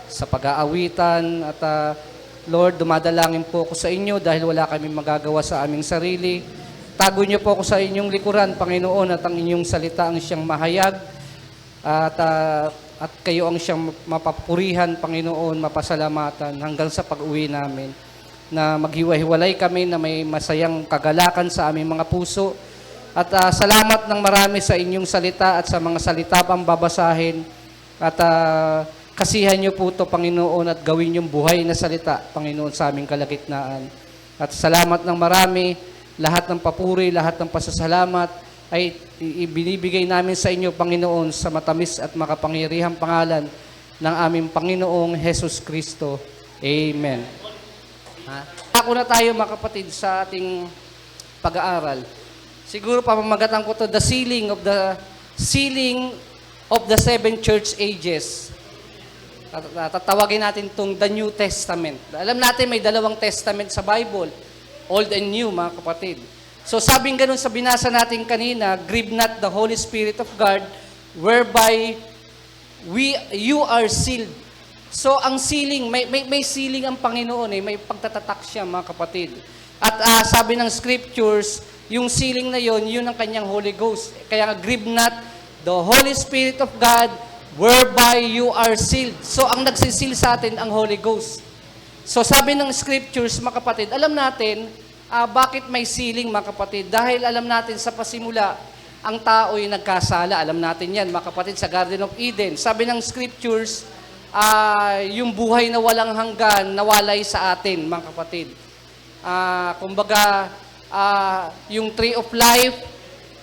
sa pag-aawitan. At Lord, dumadalangin po ako sa inyo dahil wala kami magagawa sa aming sarili. Tago niyo po ako sa inyong likuran, Panginoon, at ang inyong salita ang siyang mahayag. At kayo ang siyang mapapurihan, Panginoon, mapasalamatan hanggang sa pag-uwi namin. Na maghiwa-hiwalay kami na may masayang kagalakan sa aming mga puso. At salamat ng marami sa inyong salita at sa mga salita pang babasahin. At kasihan niyo po ito, Panginoon, at gawin yung buhay na salita, Panginoon, sa aming kalagitnaan. At salamat ng marami, lahat ng papuri, lahat ng pasasalamat ay ibinibigay namin sa inyo, Panginoon, sa matamis at makapangyarihang pangalan ng aming Panginoong Hesus Kristo. Amen. Ako na tayo, mga kapatid, sa ating pag-aaral. Siguro pamamagatan ko to, the sealing of the seven church ages. Tatawagin natin itong the New Testament. Alam natin may dalawang testament sa Bible, Old and New, mga kapatid. So sabing ganun sa binasa natin kanina, grieve not the Holy Spirit of God, whereby you are sealed. So ang sealing, may sealing ang Panginoon, may pagtatatak siya, mga kapatid. At sabi ng scriptures, yung sealing na yun ang kanyang Holy Ghost. Kaya grieve not the Holy Spirit of God, whereby you are sealed. So ang nagsisil sa atin ang Holy Ghost. So sabi ng scriptures, mga kapatid, alam natin bakit may sealing, mga kapatid. Dahil alam natin sa pasimula, ang tao'y nagkasala. Alam natin yan, mga kapatid, sa Garden of Eden. Sabi ng scriptures, yung buhay na walang hanggan nawalay sa atin, mga kapatid. Kumbaga, yung tree of life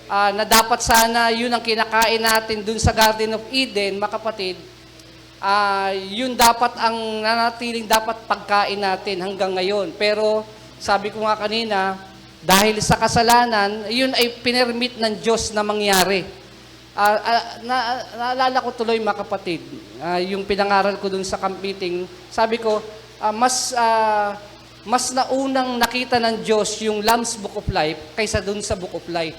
na dapat sana yun ang kinakain natin dun sa Garden of Eden, mga kapatid, yun dapat ang nanatiling dapat pagkain natin hanggang ngayon. Pero sabi ko nga kanina, dahil sa kasalanan, yun ay pinermit ng Diyos na mangyari. Naalala ko tuloy, mga kapatid, yung pinangaral ko dun sa camp meeting, sabi ko, mas naunang nakita ng Diyos yung Lamb's Book of Life kaysa dun sa Book of Life.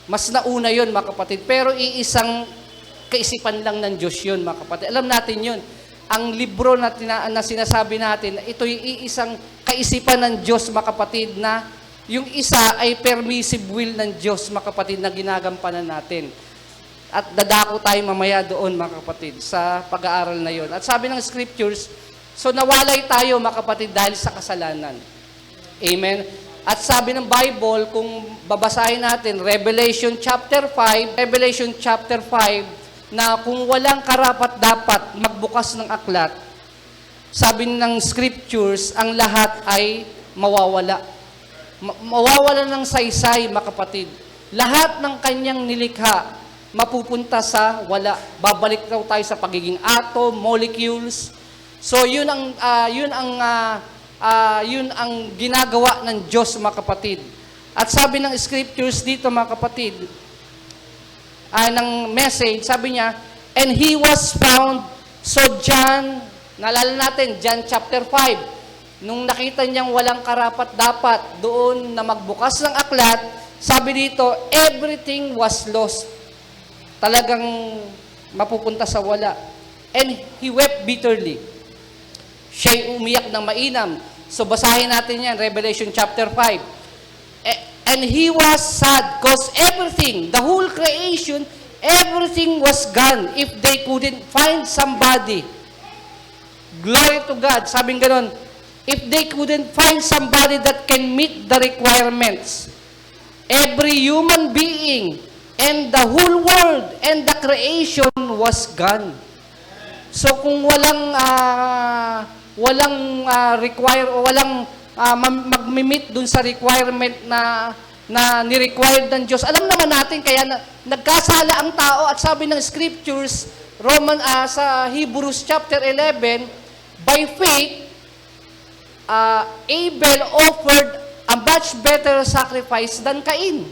Mas nauna yun, mga kapatid. Pero iisang kaisipan lang ng Diyos yun, mga kapatid. Alam natin yun. Ang libro na sinasabi natin, ito'y iisang kaisipan ng Diyos, mga kapatid, na yung isa ay permissive will ng Diyos, mga kapatid, na ginagampanan natin. At dadako tayo mamaya doon, mga kapatid, sa pag-aaral na yon. At sabi ng scriptures, so nawalay tayo, mga kapatid, dahil sa kasalanan. Amen? At sabi ng Bible, kung babasahin natin, Revelation chapter 5, na kung walang karapat-dapat magbukas ng aklat, sabi ng scriptures, ang lahat ay mawawala. Mawawala ng saysay, mga kapatid. Lahat ng kanyang nilikha, mapupunta sa wala. Babalik raw tayo sa pagiging atom, molecules. So yun ang ginagawa ng Diyos, mga kapatid. At sabi ng scriptures dito, mga kapatid, ng message, sabi niya, and he was found, so John, naalala natin, John chapter 5, nung nakita niyang walang karapat-dapat doon na magbukas ng aklat, sabi dito, everything was lost. Talagang mapupunta sa wala. And he wept bitterly. Siya'y umiyak ng mainam. So basahin natin yan, Revelation chapter 5. And he was sad because everything, the whole creation, everything was gone if they couldn't find somebody. Glory to God. Sabing ganon, if they couldn't find somebody that can meet the requirements, every human being and the whole world and the creation was gone. So kung walang require o walang mag-meet dun sa requirement na ni-required ng Diyos, alam naman natin kaya nagkasala ang tao. At sabi ng scriptures, sa Hebrews chapter 11, by faith, Abel offered a much better sacrifice than Cain.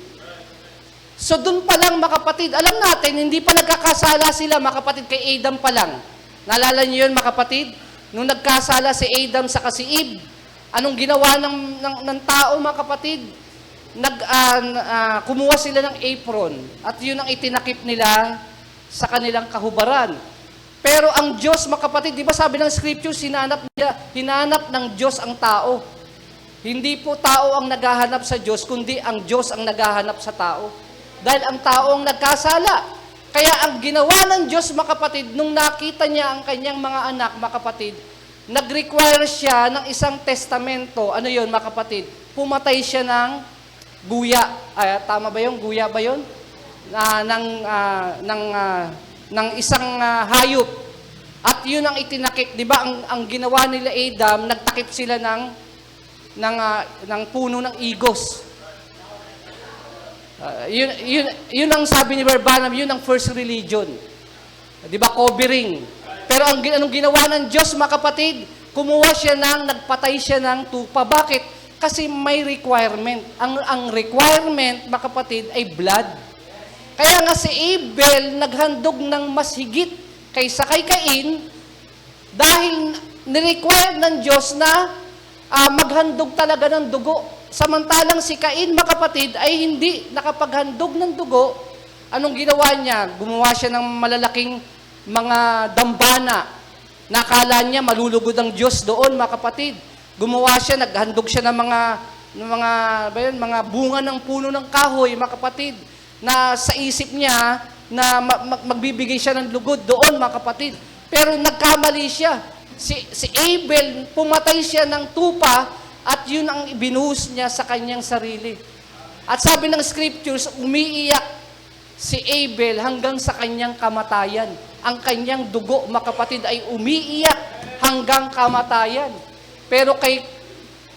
So dun pa lang, mga kapatid, alam natin, hindi pa nagkakasala sila, mga kapatid, kay Adam pa lang. Naalala niyo yun, mga kapatid? Nung nagkasala si Adam sa si Eve, anong ginawa ng tao, mga kapatid? Kumuha sila ng apron at yun ang itinakip nila sa kanilang kahubaran. Pero ang Diyos, mga kapatid, di ba sabi ng Scripture, hinanap ng Diyos ang tao. Hindi po tao ang naghahanap sa Diyos, kundi ang Diyos ang naghahanap sa tao. Dahil ang tao ang nagkasala. Kaya ang ginawa ng Diyos, mga kapatid, nung nakita niya ang kanyang mga anak, mga kapatid, nag-require siya ng isang testamento. Ano yun, mga kapatid? Pumatay siya ng guya. Tama ba yun? Guya ba yun? Ng isang hayop. At yun ang itinakip. Di ba, ang ginawa nila Adam, nagtakip sila ng puno ng igos. Yun ang sabi ni Barbanam, yun ang first religion. Di ba, covering. Pero anong ginawa ng Diyos, mga kapatid? Kumuha siya nagpatay siya ng tupa. Bakit? Kasi may requirement. Ang requirement, mga kapatid, ay blood. Kaya nga si Abel naghandog ng mas higit kaysa kay Cain dahil nirequire ng Diyos na maghandog talaga ng dugo. Samantalang si Cain, mga kapatid, ay hindi nakapaghandog ng dugo. Anong ginawa niya? Gumawa siya ng malalaking mga dambana. Nakala niya malulugod ang Diyos doon, mga kapatid. Gumawa siya, naghandog siya ng mga bunga ng puno ng kahoy, mga kapatid, na sa isip niya na magbibigay siya ng lugod doon, mga kapatid. Pero nagkamali siya. Si Abel, pumatay siya ng tupa at yun ang binuhos niya sa kanyang sarili. At sabi ng Scriptures, umiiyak si Abel hanggang sa kanyang kamatayan. Ang kanyang dugo, mga kapatid, ay umiiyak hanggang kamatayan. Pero kay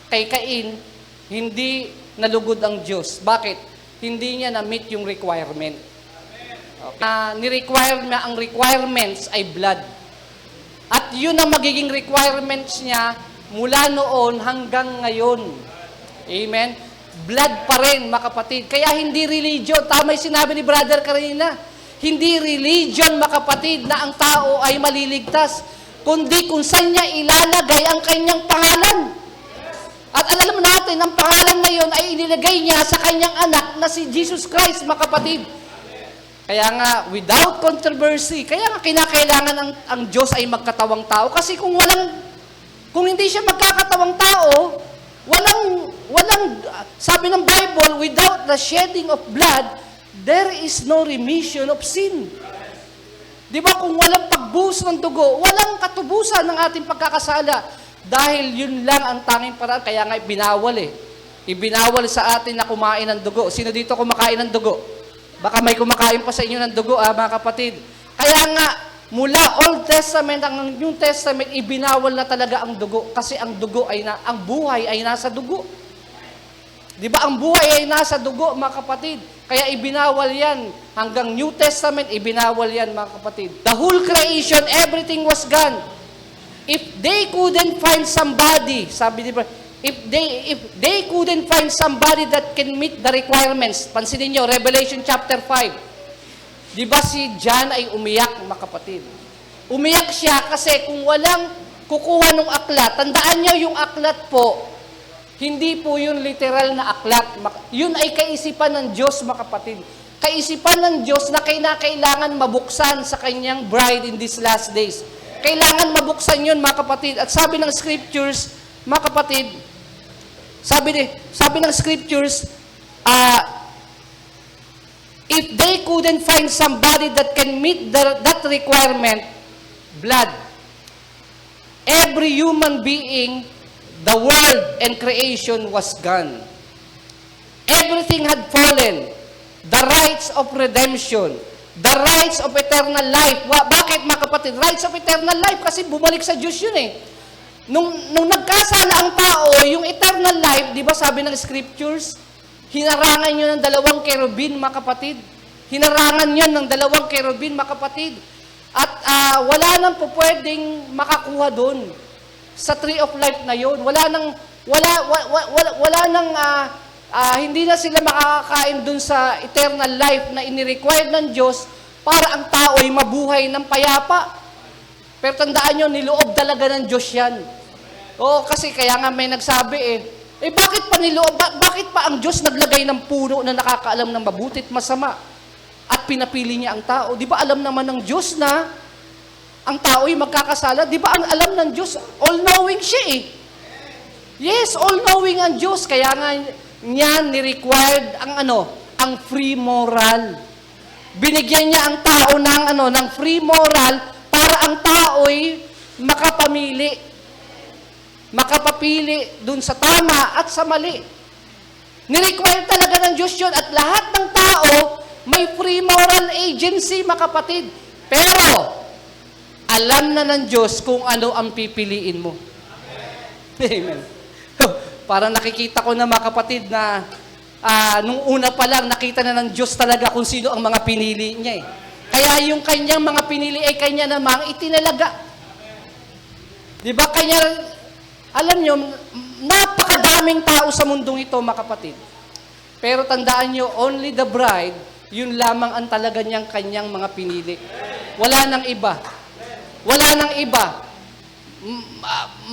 Cain, hindi nalugod ang Diyos. Bakit? Hindi niya na-meet yung requirement. Ni-require niya, ang requirements ay blood. At yun ang magiging requirements niya mula noon hanggang ngayon. Amen? Blood pa rin, mga kapatid. Kaya hindi religion. Tama yung sinabi ni brother kanina. Hindi religion, mga kapatid, na ang tao ay maliligtas. Kundi kung saan niya ilalagay ang kanyang pangalan. At alam natin, ang pangalan na yun ay inilagay niya sa kanyang anak na si Jesus Christ, mga kapatid. Kaya nga, without controversy, kaya nga kinakailangan ang Diyos ay magkatawang tao. Kasi kung hindi siya magkakatawang tao, sabi ng Bible, without the shedding of blood, there is no remission of sin. Di ba, kung walang pagbuhos ng dugo, walang katubusan ng ating pagkakasala. Dahil yun lang ang tanging paraan, kaya nga ibinawal Ibinawal sa atin na kumain ng dugo. Sino dito kumakain ng dugo? Baka may kumakain pa sa inyo ng dugo, mga kapatid. Kaya nga, mula Old Testament, ang New Testament, ibinawal na talaga ang dugo. Kasi ang buhay ay nasa dugo. Di ba, ang buhay ay nasa dugo, mga kapatid. Kaya ibinawal yan. Hanggang New Testament, ibinawal yan, mga kapatid. The whole creation, everything was gone. If they couldn't find somebody, sabi ni if they couldn't find somebody that can meet the requirements, pansinin nyo, Revelation chapter 5, di ba si John ay umiyak, mga kapatid? Umiyak siya kasi kung walang kukuha ng aklat, tandaan nyo yung aklat po, hindi po yun literal na aklat. Yun ay kaisipan ng Diyos, mga kapatid. Kaisipan ng Diyos na kailangan mabuksan sa kanyang bride in these last days. Kailangan mabuksan yun, mga kapatid. At sabi ng Scriptures, mga kapatid, sabi ng Scriptures, if they couldn't find somebody that can meet that requirement, blood. Every human being, the world and creation was gone. Everything had fallen. The rights of redemption, the rights of eternal life. Bakit, mga kapatid? Rights of eternal life kasi bumalik sa Diyos yun eh. Nung nagkasala ang tao, yung eternal life, di ba sabi ng Scriptures, hinarangan yun ng 2 kerubin, mga kapatid. Hinarangan yun ng 2 kerubin, mga kapatid. At wala nang pupwedeng makakuha doon sa tree of life na yun. Hindi na sila makakakain dun sa eternal life na inirequired ng Diyos para ang tao ay mabuhay ng payapa. Pero tandaan nyo, niloob talaga ng Diyos yan. Kasi kaya nga may nagsabi bakit pa ang Diyos naglagay ng puno na nakakaalam ng mabuti at masama at pinapili niya ang tao? Di ba alam naman ng Diyos na ang tao'y magkakasala. Di ba ang alam ng Diyos, all-knowing siya eh. Yes, all-knowing ang Diyos. Kaya nga niya ni-required ang free moral. Binigyan niya ang tao ng free moral para ang tao'y makapamili. Makapapili dun sa tama at sa mali. Ni-require talaga ng Diyos yun at lahat ng tao may free moral agency, mga kapatid. Pero, alam na ng Diyos kung ano ang pipiliin mo. Amen. Parang nakikita ko na, mga kapatid, na nung una pa lang, nakita na ng Diyos talaga kung sino ang mga pinili niya eh. Kaya yung kanyang mga pinili ay kanya namang itinalaga. Di ba? Kanya, alam nyo, napakadaming tao sa mundong ito, mga kapatid. Pero tandaan nyo, only the bride, yun lamang ang talaga niyang kanyang mga pinili. Wala nang iba. Wala nang iba.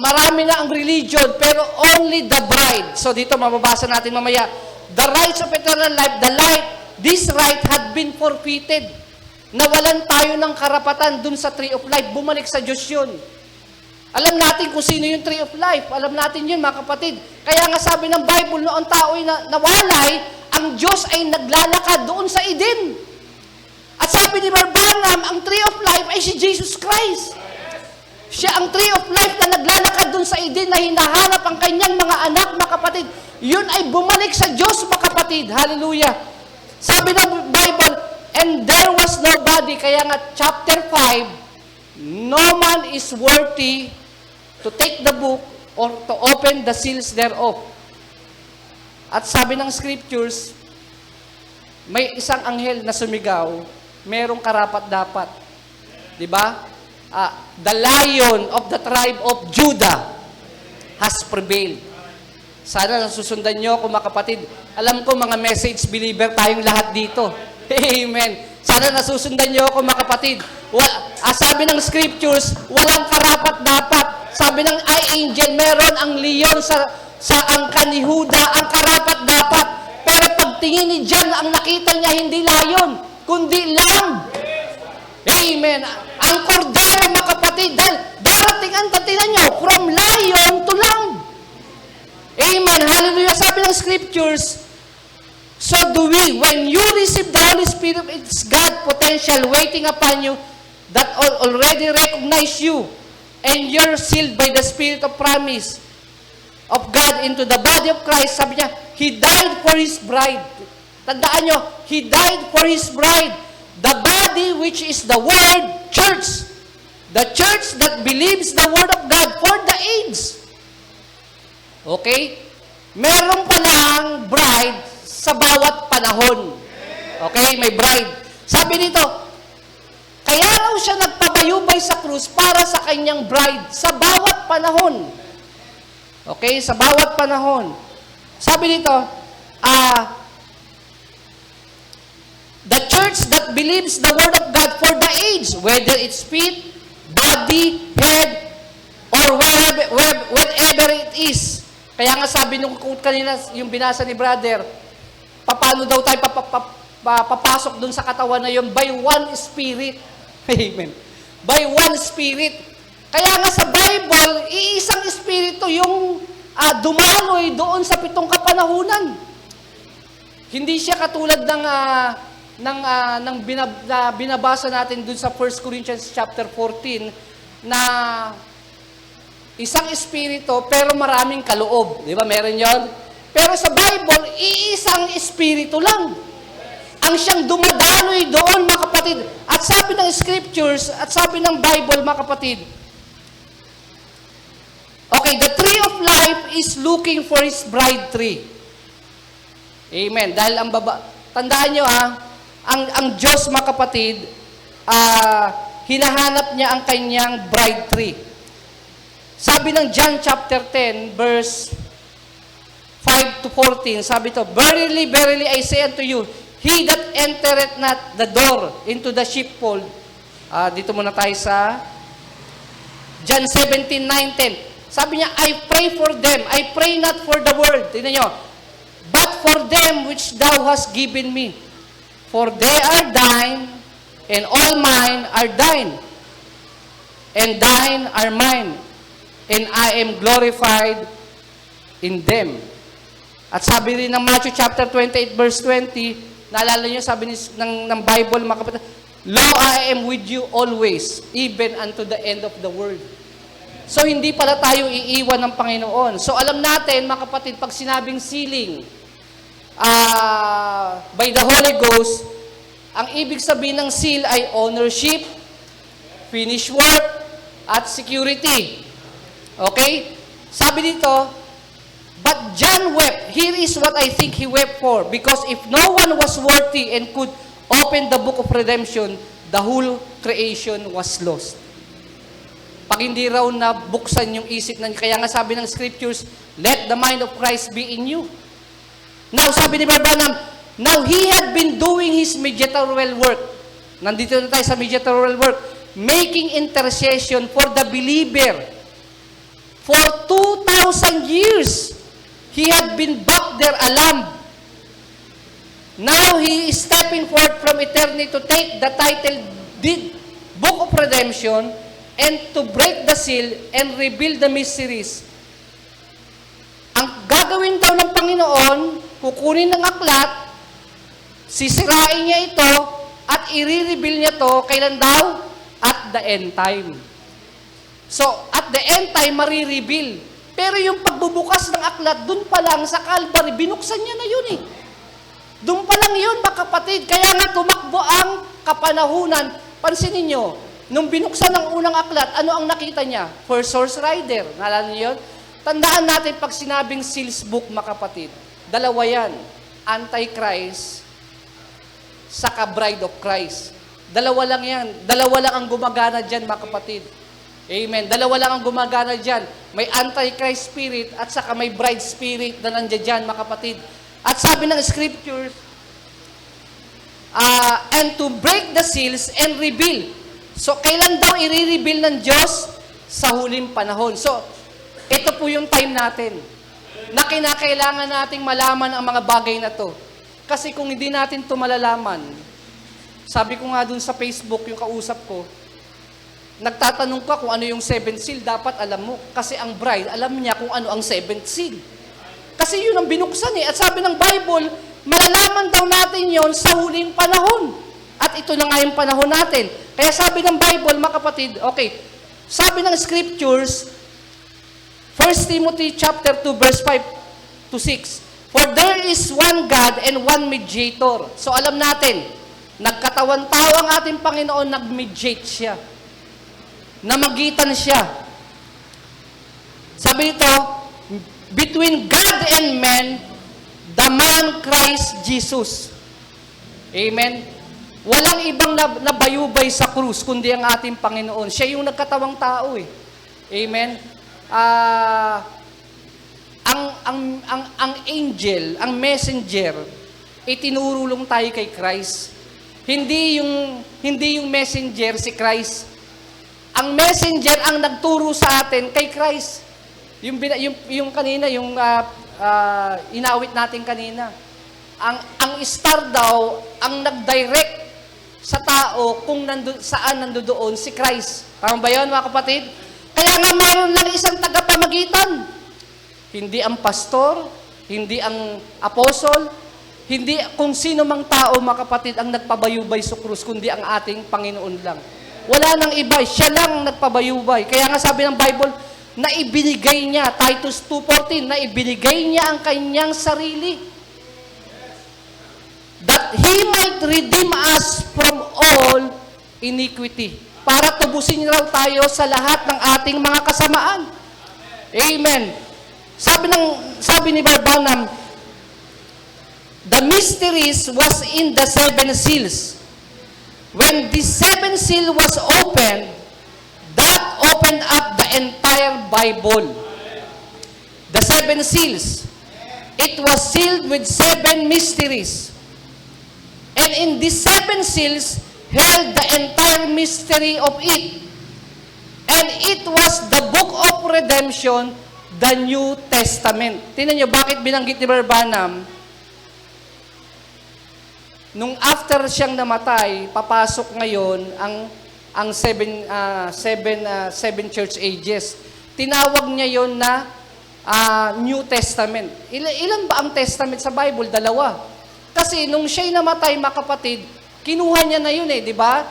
Marami na ang religion, pero only the bride. So dito, mababasa natin mamaya, the rights of eternal life, the light, this right had been forfeited. Nawalan tayo ng karapatan dun sa tree of life. Bumalik sa Diyos yun. Alam natin kung sino yung tree of life. Alam natin yun, mga kapatid. Kaya nga sabi ng Bible, noong tao'y nawalay, ang Diyos ay naglalakad doon sa Eden. At sabi ni Branham, ang tree of life ay si Jesus Christ. Siya ang tree of life na naglalakad doon sa Eden na hinahanap ang kanyang mga anak, mga kapatid. Yun ay bumalik sa Diyos, mga kapatid. Hallelujah. Sabi ng Bible, and there was nobody. Kaya nga, chapter 5, no man is worthy to take the book or to open the seals thereof. At sabi ng scriptures, may isang anghel na sumigaw, merong karapat-dapat. Di ba? The Lion of the tribe of Judah has prevailed. Sana nasusundan nyo ako, mga kapatid. Alam ko, mga message believer tayong lahat dito. Amen. Sana nasusundan nyo ako, mga kapatid. Sabi ng scriptures, walang karapat-dapat. Sabi ng angel, meron ang leon sa angkan ni Huda, ang karapat-dapat. Pero pagtingin ni John, ang nakita niya hindi lion, kundi lamb. Amen. Ang kordero, mga kapatid, dahil darating ang tatinan nyo, from lion to lamb. Amen. Hallelujah. Sabi ng scriptures, so do we, when you receive the Holy Spirit, it's God potential waiting upon you that already recognize you and you're sealed by the Spirit of promise of God into the body of Christ. Sabi niya, He died for His bride. Tandaan nyo, He died for His bride. The body which is the Word, church. The church that believes the Word of God for the age. Okay? Meron palang bride sa bawat panahon. Okay? May bride. Sabi dito, kaya raw siya nagpabayubay sa krus para sa kanyang bride sa bawat panahon. Okay? Sa bawat panahon. Sabi dito, the church that believes the Word of God for the age, whether it's feet, body, head, or wherever it is. Kaya nga sabi nung kanina, yung binasa ni brother, paano daw tayo papasok dun sa katawan na yun? By one Spirit. Amen. By one Spirit. Kaya nga sa Bible, iisang Espiritu yung dumaloy doon sa 7 kapanahunan. Hindi siya katulad ng binabasa natin dun sa 1 Corinthians chapter 14 na isang espiritu pero maraming kaloob. Di ba? Meron yon. Pero sa Bible, iisang espiritu lang ang siyang dumadaloy doon, mga kapatid. At sabi ng scriptures, at sabi ng Bible, mga kapatid, okay, the tree of life is looking for his bride tree. Amen. Dahil tandaan nyo ang Diyos, mga kapatid, hinahanap niya ang kanyang bride tree. Sabi ng John chapter 10, verse 5 to 14, sabi to, verily, verily, I say unto you, he that entereth not the door into the sheepfold. Dito muna tayo sa John 17:9-10. Sabi niya, I pray for them. I pray not for the world. Tingnan nyo. But for them which thou hast given me. For they are thine, and all mine are thine. and thine are mine, and I am glorified in them. At sabi rin ng Matthew chapter 28 verse 20, naalala niyo sabi ng Bible, mga kapatid, Lo, I am with you always, even unto the end of the world. So, hindi pala tayo iiwan ng Panginoon. So, alam natin, mga kapatid, pag sinabing sealing by the Holy Ghost, ang ibig sabihin ng seal ay ownership, finish work, at security. Okay? Sabi dito, but John wept. Here is what I think he wept for. Because if no one was worthy and could open the book of redemption, the whole creation was lost. Pag hindi raw na buksan yung isip na, kaya nga sabi ng scriptures, let the mind of Christ be in you. Now, sabi ni Brother Branham, now he had been doing his mediatorial work. Nandito na tayo sa mediatorial work. Making intercession for the believer. For 2,000 years, he had been back there a lamb. Now he is stepping forth from eternity to take the title, deed, Book of Redemption, and to break the seal and reveal the mysteries. Ang gagawin daw ng Panginoon, kukunin ng aklat, sisirain niya ito, at i-reveal niya to, kailan daw? At the end time. So, at the end time, marireveal. Pero yung pagbubukas ng aklat, dun pa lang sa Calvary, binuksan niya na yun eh. Dun pa lang yun, mga kapatid. Kaya nga tumakbo ang kapanahunan. Pansinin niyo, nung binuksan ng unang aklat, ano ang nakita niya? First horse rider. Naalala niyo yun? Tandaan natin pag sinabing seals book, mga kapatid. Dalawa yan. Antichrist, saka bride of Christ. Dalawa lang yan. Dalawa lang ang gumagana dyan, mga kapatid. Amen. Dalawa lang ang gumagana dyan. May Antichrist spirit at saka may bride spirit na nandiyan dyan, mga kapatid. At sabi ng scripture, and to break the seals and reveal. So, kailan daw i-reveal ng Diyos? Sa huling panahon. So, ito po yung time natin na kinakailangan nating malaman ang mga bagay na to. Kasi kung hindi natin ito malalaman, sabi ko nga dun sa Facebook, yung kausap ko, nagtatanong ka kung ano yung seventh seal, dapat alam mo. Kasi ang bride, alam niya kung ano ang seventh seal. Kasi yun ang binuksan eh. At sabi ng Bible, malalaman daw natin yon sa huling panahon. At ito na nga yung panahon natin. Kaya sabi ng Bible, mga kapatid, okay, sabi ng scriptures, 1 Timothy chapter 2, verse 5 to 6, for there is one God and one mediator. So alam natin, nagkatawan tao ang ating Panginoon, nag-mediate siya. Namagitan siya. Sabi nito, between God and man, the man Christ Jesus. Amen? Walang ibang nabayubay sa krus, kundi ang ating Panginoon. Siya yung nagkatawang tao eh. Amen? Ang angel, ang messenger, itinurulong tayo kay Christ. Hindi yung messenger si Christ. Ang messenger ang nagturo sa atin kay Christ. Yung kanina, yung inawit natin kanina. Ang star daw, ang nag-direct sa tao kung saan nandoon si Christ. Tama ba yun, mga kapatid? Kaya nga mayroon lang isang tagapamagitan. Hindi ang pastor, hindi ang apostol, hindi kung sino mang tao, mga kapatid, ang nagpabayubay sa krus, kundi ang ating Panginoon lang. Wala nang iba, siya lang nagpabayubay. Kaya nga sabi ng Bible, na ibinigay niya, Titus 2:14, na ibinigay niya ang kanyang sarili. That He might redeem us from all iniquity. Para tubusin raw tayo sa lahat ng ating mga kasamaan. Amen. Sabi ni Brother Branham, the mysteries was in the seven seals. When the seventh seal was opened, that opened up the entire Bible. The seven seals. It was sealed with seven mysteries. And in these seven seals held the entire mystery of it. And it was the book of redemption, the New Testament. Tingnan nyo, bakit binanggit ni Brother Branham? Nung after siyang namatay, papasok ngayon ang seven church ages. Tinawag niya yon na New Testament. Ilan ba ang testament sa Bible? 2. Kasi nung siya'y namatay, mga kapatid, kinuha niya na yun di ba?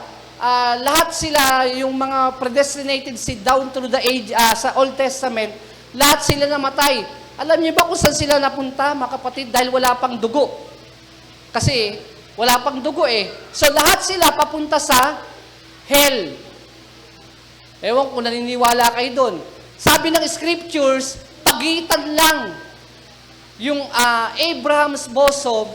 Lahat sila, yung mga predestinated seed down through the age, sa Old Testament, lahat sila namatay. Alam niyo ba kung saan sila napunta, mga kapatid? Dahil wala pang dugo. Kasi wala pang dugo So lahat sila papunta sa hell. Ewan kung naniniwala kayo doon. Sabi ng scriptures, pagitan lang yung Abraham's bosom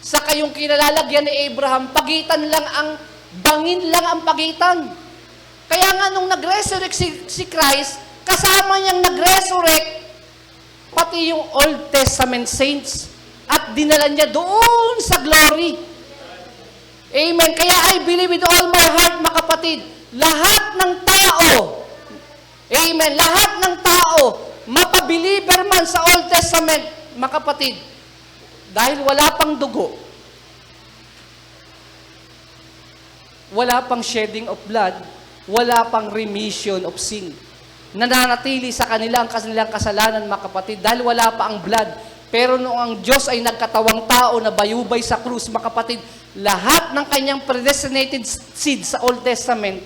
sa kayong kinalalagyan ni Abraham, pagitan lang bangin lang ang pagitan. Kaya nga nung nag-resurrect si Christ, kasama niyang nag-resurrect pati yung Old Testament saints at dinala niya doon sa glory. Amen. Kaya I believe with all my heart, mga kapatid, lahat ng tao, amen, lahat ng tao, mapabiliber man sa Old Testament, mga kapatid, dahil wala pang dugo, wala pang shedding of blood, wala pang remission of sin. Nananatili sa kanilang kasalanan, mga kapatid, dahil wala pa ang blood. Pero noong ang Diyos ay nagkatawang tao na bayubay sa krus, mga kapatid, lahat ng kanyang predestinated seed sa Old Testament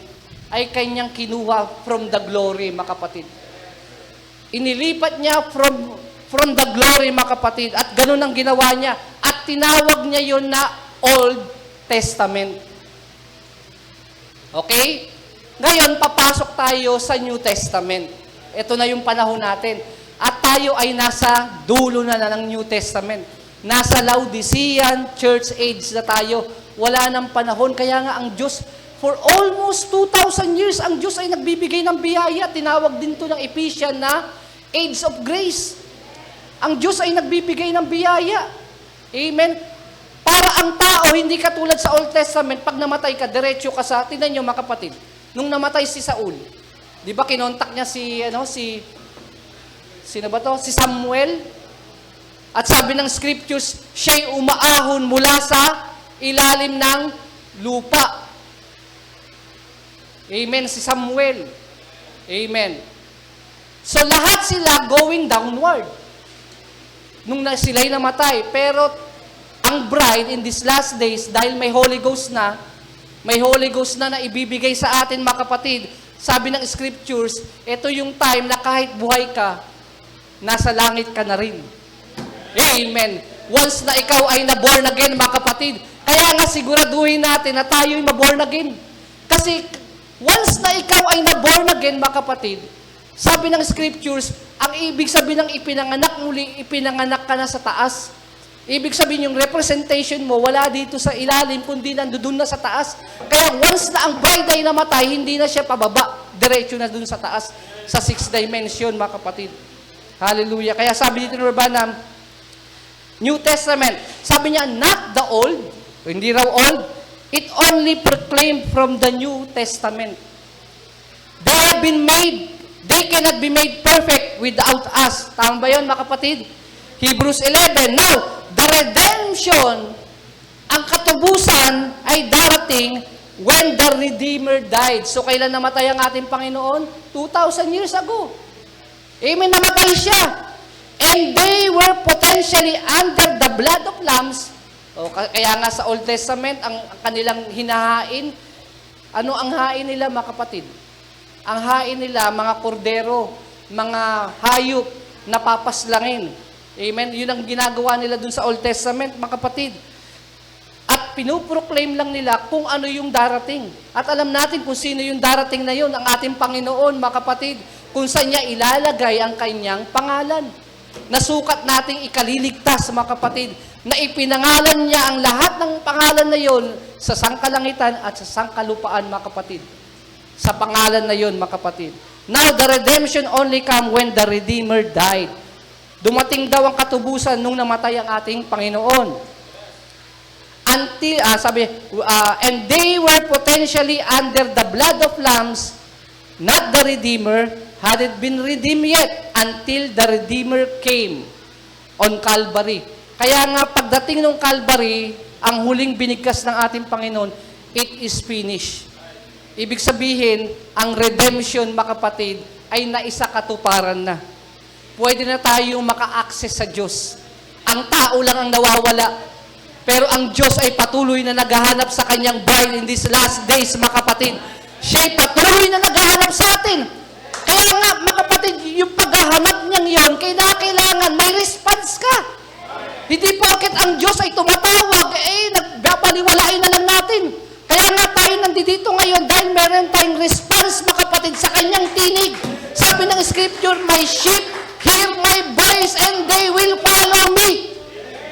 ay kanyang kinuha from the glory, mga kapatid. Inilipat niya from the glory, mga kapatid, at ganun ang ginawa niya. At tinawag niya yun na Old Testament. Okay? Ngayon, papasok tayo sa New Testament. Ito na yung panahon natin. At tayo ay nasa dulo na ng New Testament. Nasa Laodicean church age na tayo. Wala nang panahon. Kaya nga ang Diyos, for almost 2,000 years, ang Diyos ay nagbibigay ng biyaya. Tinawag din to ng Ephesians na age of grace. Ang Diyos ay nagbibigay ng biyaya. Amen. Para ang tao, hindi katulad sa Old Testament, pag namatay ka, diretso ka sa, tinan nyo mga kapatid, nung namatay si Saul, di ba kinontak niya sino ba to? Si Samuel. At sabi ng scriptures, siya'y umaahon mula sa ilalim ng lupa. Amen. Si Samuel. Amen. So lahat sila going downward. Nung sila'y namatay. Pero ang bride in these last days, dahil may Holy Ghost na na ibibigay sa atin, mga kapatid, sabi ng scriptures, ito yung time na kahit buhay ka, nasa langit ka na rin. Amen. Once na ikaw ay na-born again, mga kapatid, kaya nga siguraduhin natin na tayo'y ma-born again. Kasi once na ikaw ay na-born again, mga kapatid, sabi ng scriptures, ang ibig sabihin ng ipinanganak muli, ipinanganak ka na sa taas. Ibig sabihin yung representation mo, wala dito sa ilalim, kundi nandoon na sa taas. Kaya once na ang bride ay namatay, hindi na siya pababa. Diretso na dun sa taas, sa 6th dimension, mga kapatid. Hallelujah. Kaya sabi dito ni Branham, New Testament, sabi niya, not the old, hindi raw old, it only proclaimed from the New Testament. They cannot be made perfect without us. Tama ba yun, mga kapatid? Hebrews 11, now, the redemption, ang katubusan ay darating when the Redeemer died. So, kailan namatay ang ating Panginoon? 2,000 years ago. Amen, namatay siya. And they were potentially under the blood of lambs. Kaya nga sa Old Testament, ang kanilang hinahain, ano ang hain nila, mga kapatid? Ang hain nila, mga kordero, mga hayop, napapaslangin. Amen? Yun ang ginagawa nila dun sa Old Testament, mga kapatid. At pinuproclaim lang nila kung ano yung darating. At alam natin kung sino yung darating na yun, ang ating Panginoon, mga kapatid, kung saan niya ilalagay ang kanyang pangalan. Nasukat nating ikaliligtas, mga kapatid, na ipinangalan niya ang lahat ng pangalan na yon sa sangkalangitan at sa sangkalupaan, mga kapatid. Sa pangalan na yon, mga kapatid. Now, the redemption only come when the Redeemer died. Dumating daw ang katubusan nung namatay ang ating Panginoon. And they were potentially under the blood of lambs, not the Redeemer, had it been redeemed yet until the Redeemer came on Calvary. Kaya nga pagdating ng Calvary, ang huling binigkas ng ating Panginoon, it is finished. Ibig sabihin, ang redemption, mga kapatid, ay naisakatuparan na. Pwede na tayong maka-access sa Diyos. Ang tao lang ang nawawala. Pero ang Diyos ay patuloy na naghahanap sa kanyang bride in these last days, mga kapatid. Siya'y patuloy na naghahanap sa atin. Kaya nga, mga kapatid, yung paghahanap niyang yon, kailangan may response ka. Hindi porket ang Diyos ay tumatawag, nagbabaliwalain na lang natin. Kaya nga tayo nandito ngayon dahil meron tayong response, mga kapatid, sa kanyang tinig. Sabi ng Scripture, my sheep hear my voice and they will follow me.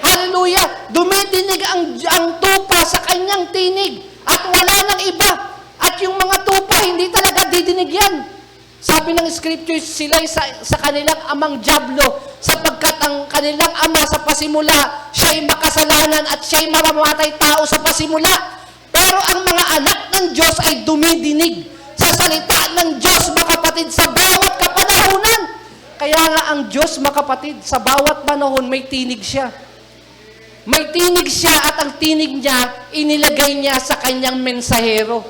Hallelujah! Dumidinig ang tupa sa kanyang tinig at wala nang iba. At yung mga tupa, hindi talaga didinig yan. Sabi ng Scripture, sila sa kanilang amang Diablo, sapagkat ang kanilang ama sa pasimula, siya'y makasalanan at siya'y mamamatay tao sa pasimula. Pero ang mga anak ng Diyos ay dumidinig sa salita ng Diyos, mga kapatid, sa bawat kapanahunan. Kaya nga ang Diyos, mga kapatid, sa bawat panahon may tinig siya. May tinig siya at ang tinig niya, inilagay niya sa kanyang mensahero.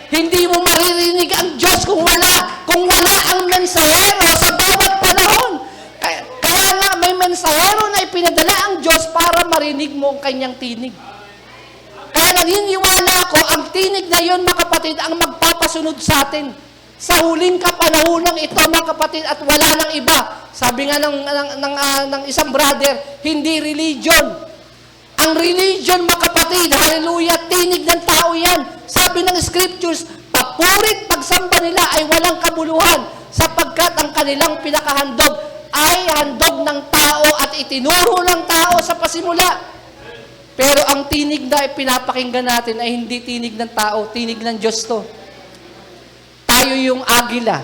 Hindi mo maririnig ang Diyos kung wala ang mensahero sa bawat panahon. Kaya nga may mensahero na ipinadala ang Diyos para marinig mo ang kanyang tinig. Kaya naniniwala ako, ang tinig na yon, mga kapatid, ang magpapasunod sa atin. Sa huling kapanahonang ito, mga kapatid, at wala nang iba. Sabi nga ng isang brother, hindi religion. Ang religion, mga kapatid, hallelujah, tinig ng tao yan. Sabi ng Scriptures, papurit pagsamba nila ay walang kabuluhan, sapagkat ang kanilang pinakahandog ay handog ng tao at itinuro ng tao sa pasimula. Pero ang tinig na pinapakinggan natin ay hindi tinig ng tao, tinig ng Diyos to. Tayo yung agila,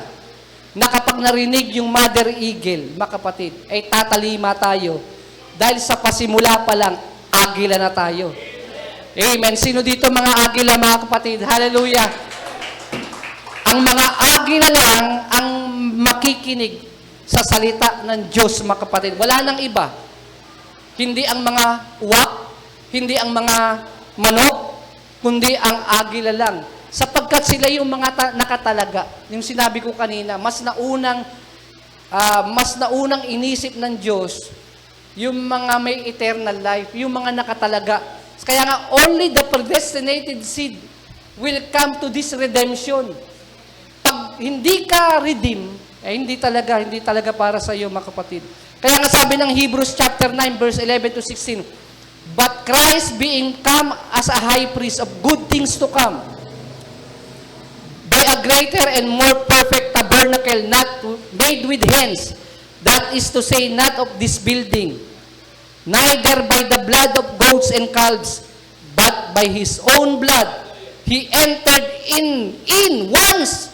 na kapag narinig yung mother eagle, mga kapatid, ay tatalima tayo. Dahil sa pasimula pa lang, agila na tayo. Amen. Sino dito mga agila, mga kapatid? Hallelujah. Ang mga agila lang ang makikinig sa salita ng Diyos, mga kapatid. Wala nang iba. Hindi ang mga uwak, hindi ang mga manok, kundi ang agila lang. Sapagkat sila yung mga nakatalaga. Yung sinabi ko kanina, mas naunang inisip ng Diyos yung mga may eternal life, yung mga nakatalaga. Kaya nga, only the predestinated seed will come to this redemption. Pag hindi ka redeem, hindi talaga para sa iyo, mga kapatid. Kaya nga sabi ng Hebrews chapter 9, verse 11 to 16, but Christ being come as a high priest of good things to come, by a greater and more perfect tabernacle not made with hands, that is to say, not of this building, neither by the blood of goats and calves, but by His own blood, He entered in once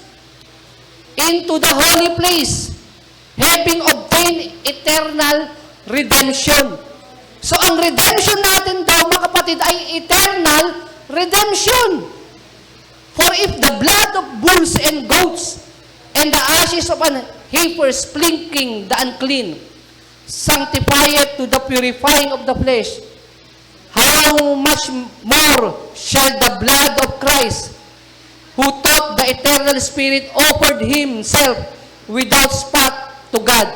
into the holy place, having obtained eternal redemption. So, ang redemption natin daw, mga kapatid, ay eternal redemption. For if the blood of bulls and goats and the ashes of an heifer sprinkling the unclean sanctifieth to the purifying of the flesh, how much more shall the blood of Christ, who taught the eternal Spirit, offered Himself without spot to God,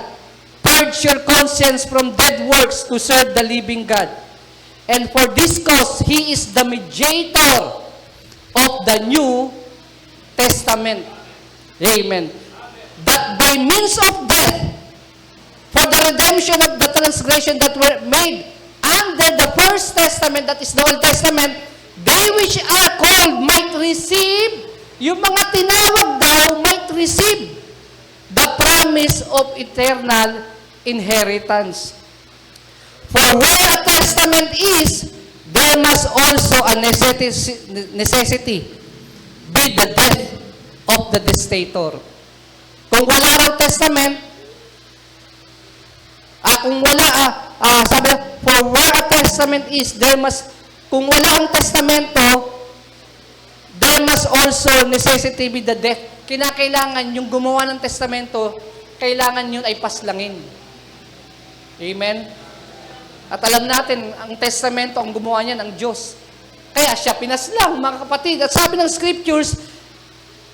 purge your conscience from dead works to serve the living God. And for this cause, He is the mediator of the New Testament. Amen. That by means of death, for the redemption of the transgression that were made under the first testament, that is the Old Testament, they which are called might receive, yung mga tinawag daw might receive the promise of eternal inheritance. For where a testament is, there must also a necessity be the death of the testator. Kung wala ng testament, sabi, for where a testament is, there must, kung wala ang testamento, there must also necessity be the death. Kinakailangan yung gumawa ng testamento, kailangan yun ay paslangin. Amen? At alam natin, ang testamento, ang gumawa niyan, ang Diyos. Kaya siya pinaslang, mga kapatid. At sabi ng Scriptures,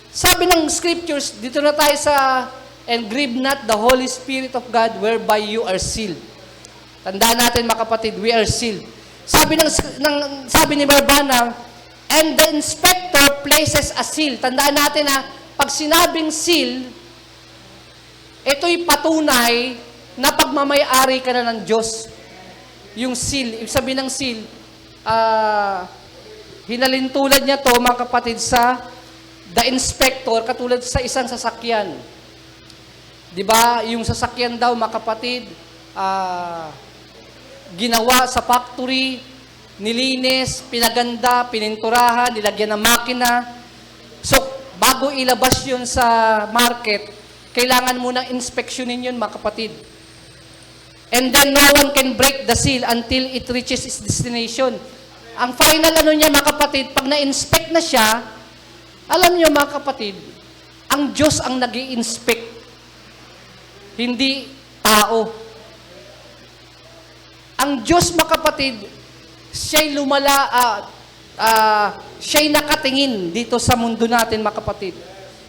Sabi ng scriptures, dito na tayo sa, and grieve not the Holy Spirit of God whereby you are sealed. Tandaan natin mga kapatid, we are sealed. Sabi ni Barbana, and the inspector places a seal. Tandaan natin na pag sinabing seal, ito'y patunay na pagmamay-ari ka na ng Diyos. Yung seal, ibig sabihin ng seal, hinalintulad niya to mga kapatid sa the inspector, katulad sa isang sasakyan. Di ba? Yung sasakyan daw mga kapatid, ginawa sa factory, nilinis, pinaganda, pininturahan, nilagyan ng makina. So, bago ilabas yun sa market, kailangan munang inspeksyonin yun, mga kapatid. And then, no one can break the seal until it reaches its destination. Ang final niya, mga kapatid, pag na-inspect na siya, alam niyo, mga kapatid, ang Diyos ang nag-i-inspect, hindi tao. Ang Diyos, mga kapatid, siya'y siya'y nakatingin dito sa mundo natin, mga kapatid.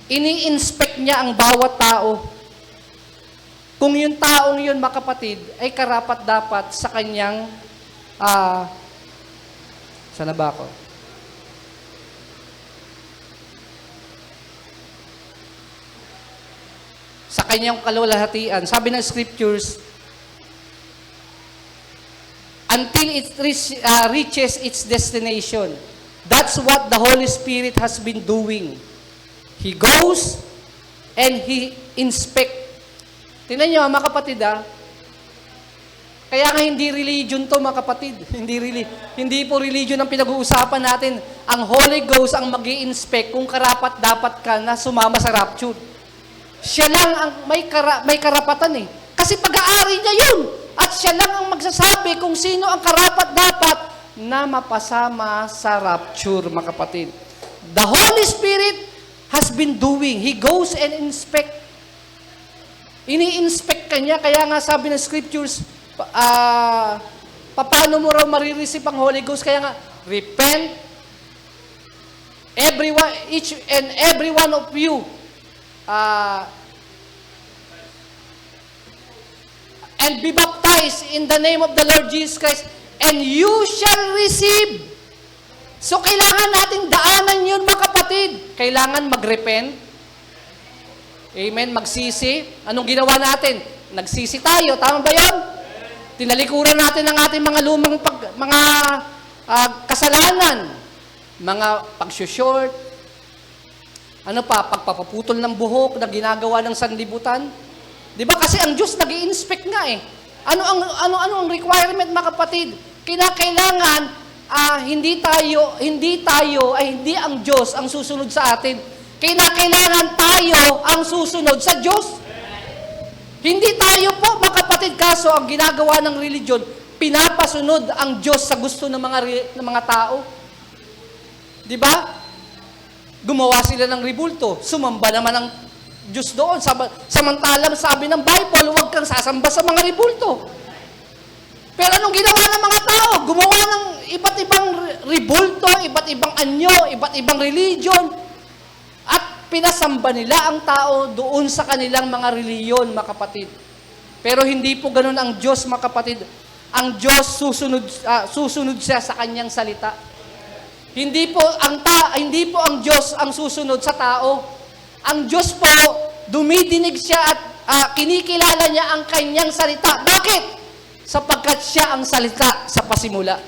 Ini-inspect niya ang bawat tao. Kung yung taong yun, mga kapatid, ay karapat-dapat sa kanyang, sana ba ako? Sa kanyang kalwalhatian. Sabi ng scriptures, until it reaches its destination. That's what the Holy Spirit has been doing. He goes and He inspects. Tingnan nyo, mga kapatid, kaya nga hindi religion to, mga kapatid. Hindi po religion ang pinag-uusapan natin. Ang Holy Ghost ang mag-i-inspect kung karapat-dapat ka na sumama sa rapture. Siya lang ang may karapatan eh. Kasi pag-aari niya yun. At siya lang ang magsasabi kung sino ang karapat-dapat na mapasama sa rapture, mga kapatid. The Holy Spirit has been doing. He goes and inspect. Ini-inspect kanya, kaya nga sabi ng scriptures, paano mo raw marireceive ang Holy Ghost? Kaya nga, repent, each and every one of you, and be baptized in the name of the Lord Jesus Christ, and you shall receive. So, kailangan nating daanan yun, mga kapatid. Kailangan mag-repent. Amen, magsisi. Anong ginawa natin? Nagsisi tayo. Tama ba yun? Tinalikuran natin ang ating mga lumang kasalanan. Mga pag-short. Ano pa? Pagpapaputol ng buhok na ginagawa ng sanlibutan. Di ba? Kasi ang Diyos nag-i-inspect nga eh. Ano ang requirement, mga kapatid? Kinakailangan, hindi ang Diyos ang susunod sa atin. Kinakailangan tayo ang susunod sa Diyos. Hindi tayo po, mga kapatid, kaso ang ginagawa ng religion, pinapasunod ang Diyos sa gusto ng mga tao. Di ba? Gumawa sila ng ribulto. Sumamba naman ang Diyos doon. Samantalang sabi ng Bible, huwag kang sasamba sa mga ribulto. Pero anong ginawa ng mga tao? Gumawa ng iba't ibang ribulto, iba't ibang anyo, iba't ibang religion. At pinasamba nila ang tao doon sa kanilang mga reliyon, mga kapatid. Pero hindi po ganun ang Diyos, mga kapatid. Ang Diyos susunod siya sa kanyang salita. Hindi po ang Diyos ang susunod sa tao. Ang Diyos po, dumidinig siya at kinikilala niya ang kanyang salita. Bakit? Sapagkat siya ang salita sa pasimula.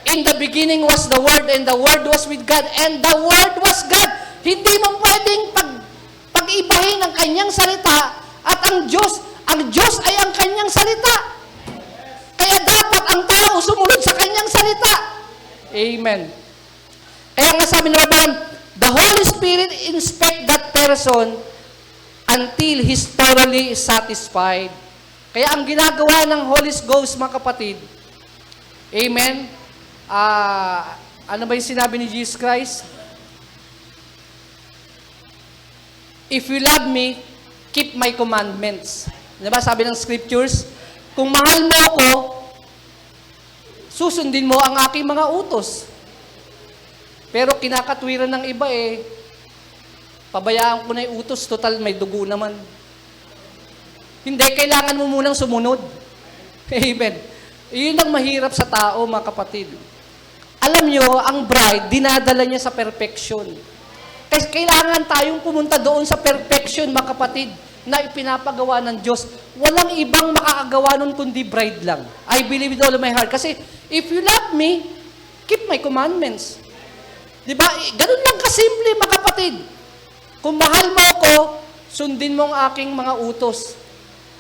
In the beginning was the Word, and the Word was with God, and the Word was God. Hindi mo pwedeng pag-ibahin ang kanyang salita at ang Diyos ay ang kanyang salita. Kaya dapat ang tao sumunod sa kanyang salita. Amen. Kaya nga sabi naman, the Holy Spirit inspect that person until he's thoroughly satisfied. Kaya ang ginagawa ng Holy Ghost, mga kapatid, amen, ano ba yung sinabi ni Jesus Christ? If you love me, keep my commandments. Diba sabi ng scriptures, kung mahal mo ako, susundin mo ang aking mga utos. Pero kinakatwiran ng iba Pabayaan ko na yung utos, total may dugo naman. Hindi, kailangan mo munang sumunod. Amen. Iyon ang mahirap sa tao, mga kapatid. Alam nyo, ang bride, dinadala niya sa perfection. Kasi kailangan tayong pumunta doon sa perfection, mga kapatid, na ipinapagawa ng Diyos. Walang ibang makakagawa nun kundi bride lang. I believe with all of my heart. Kasi, if you love me, keep my commandments. Diba? Ganun lang kasimple, mga kapatid. Kung mahal mo ako, sundin mo ang aking mga utos.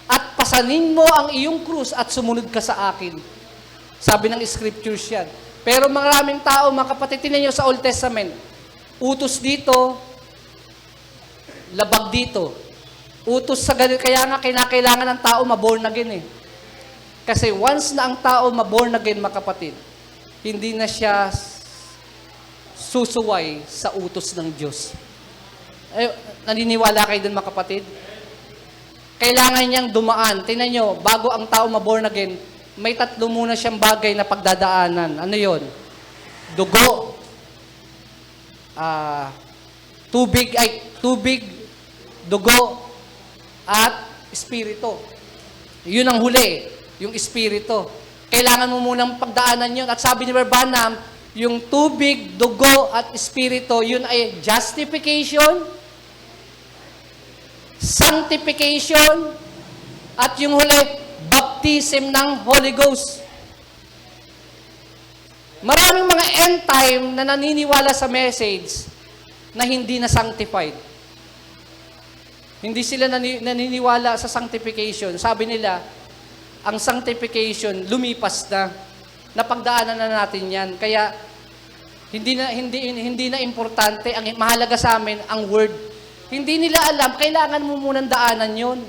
At pasanin mo ang iyong krus at sumunod ka sa akin. Sabi ng scriptures yan. Pero maraming tao, mga kapatid, tingnan nyo sa Old Testament. Utos dito, labag dito. Utos sa ganito. Kaya nga, kailangan ng tao maborn again eh. Kasi once na ang tao maborn again, mga kapatid, hindi na siya susuway sa utos ng Diyos. Ay, naniniwala kayo dun, mga kapatid? Kailangan niyang dumaan. Tingnan nyo, bago ang tao maborn again, may tatlo muna siyang bagay na pagdadaanan. Ano yon? Dugo. Tubig, dugo, at espiritu. Yun ang huli, yung espiritu. Kailangan mo munang pagdaanan yun. At sabi ni Branham, yung tubig, dugo, at espiritu, yun ay justification, sanctification, at yung huli, baptism ng Holy Ghost. Maraming mga end time na naniniwala sa message na hindi na sanctified. Hindi sila naniniwala sa sanctification. Sabi nila, ang sanctification lumipas na. Napagdaanan na natin 'yan. Kaya hindi na importante, ang mahalaga sa amin ang word. Hindi nila alam, kailangan mo munang daanan 'yon.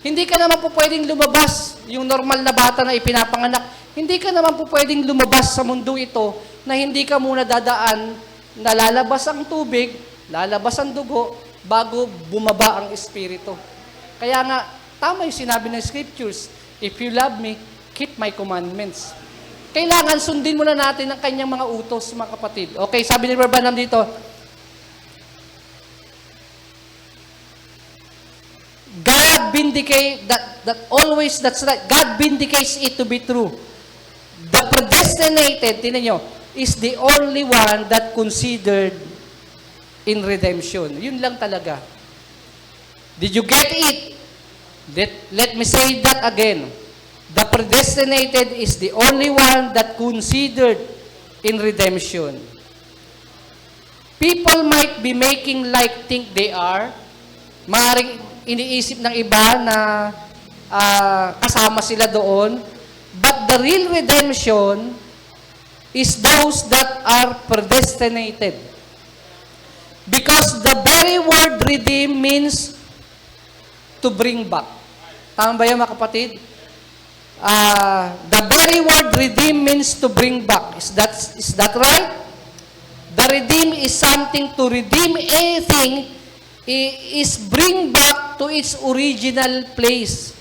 Hindi ka naman po pwedeng lumabas, yung normal na bata na ipinapanganak. Hindi ka naman po pwedeng lumabas sa mundo ito na hindi ka muna dadaan, na lalabas ang tubig, lalabas ang dugo, bago bumaba ang espiritu. Kaya nga, tama yung sinabi ng scriptures, if you love me, keep my commandments. Kailangan sundin muna natin ang kanyang mga utos, mga kapatid. Okay, sabi ni Branham dito, God vindicate that always that's right. God vindicates it to be true. The predestinated, tinan nyo, is the only one that considered in redemption. Yun lang talaga. Did you get it? Let me say that again. The predestinated is the only one that considered in redemption. People might be making like think they are. Maaaring iniisip ng iba na kasama sila doon. But the real redemption is those that are predestinated. Because the very word redeem means to bring back. Tama ba yan, mga kapatid? The very word redeem means to bring back. Is that right? The redeem is something to redeem anything, is bring back to its original place.